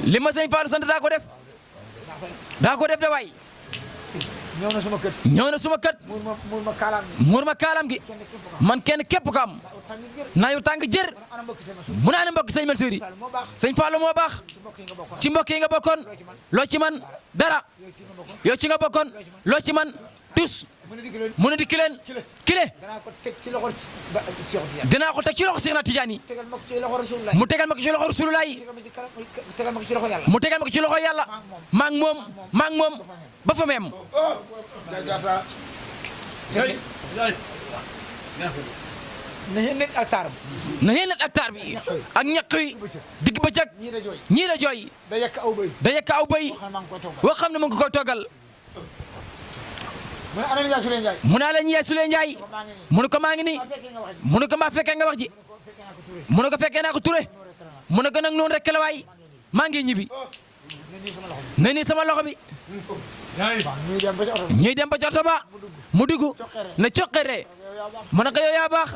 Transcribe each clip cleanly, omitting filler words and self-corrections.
li ma sëñ Fallou sant daa ko def de waay. ñëw na suma kër. ñëw na suma kër. muur ma kaalam gi. man kenn képp ko am. naa yu tàng jër. mu naa ne mbokk sëñ Mansour yi. sëñ Fallou moo baax. ci mbokk yi nga bokkoon. loo ci man dara. yow ci nga bokkoon. loo ci man tus. mu ne di kileen kile. dinaa ko teg ci loxo Seexna Tijaan yi. mu tegal ma ko ci loxo Rasulullah yi. mu tegal ma ko ci loxo yàlla. maa ngi moom ba fa même. na ngeen nekk ak taar bi. na ngeen nekk ak taar bi. ak ñaq yi digg bëccëg. ñii la jooy. da yekk aw bëy. da yekk aw bëy. boo xam ne mu ngi koy toggal. mu ne ana Ndiaye Souleye Ndiaye. mu ne ala Ndiaye Souleye Ndiaye. mu ne ko maa ngi nii. mu ne ko maa fekkee nga wax ji. mu ne ko fekkee naa ko Touré. mu ne ko nag noonu rek la waay maa ngi ñibbi. na nii sama loxo bi. ñuy dem ba ci oto ba mu dugg na coqere mu ne ko yow yaa baax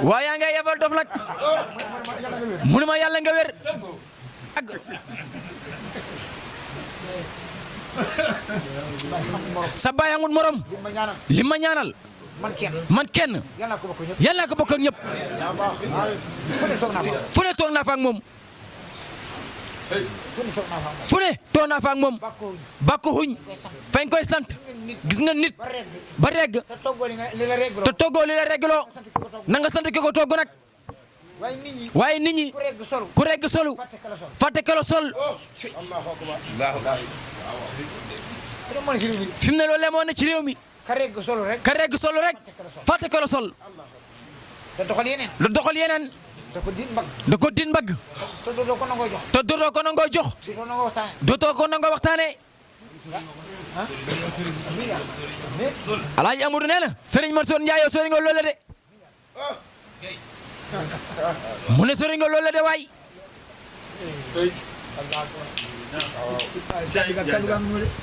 waaye yaa ngay yabal dof nag mu ne ma yàlla nga wér sa baay amul morom li ma ñaanal man kenn yàlla naa ko bokk ak ñëpp fu ne toog naa fa ak moom fu ne toog naa fa ak moom bàkku huñ fañ koy sant gis nga nit ba regg te toggoo li la reggloo na nga sant ki ko togg nag waaye nit ñi ku regg solu fàtte kelo sol fi mu ne loolu moo ne ci réew mi ka regg solu rek fàtte kelo sol lu doxal yeneen da ko din mbagg te dootoo ko nangoo jox dootoo ko nangoo waxtaane Alaaji Amadou nee na Sëriñ Mansour Ndiaye yow sori nga loole de mu ne sori nga loole de waay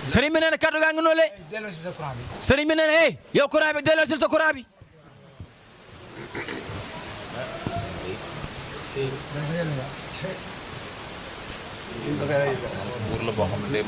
sëriñ bi nee na kaddu gaa ngi noole sëriñ bi nee na hey yow courant bi delloo sil sa courant bi buur la boo xam ne day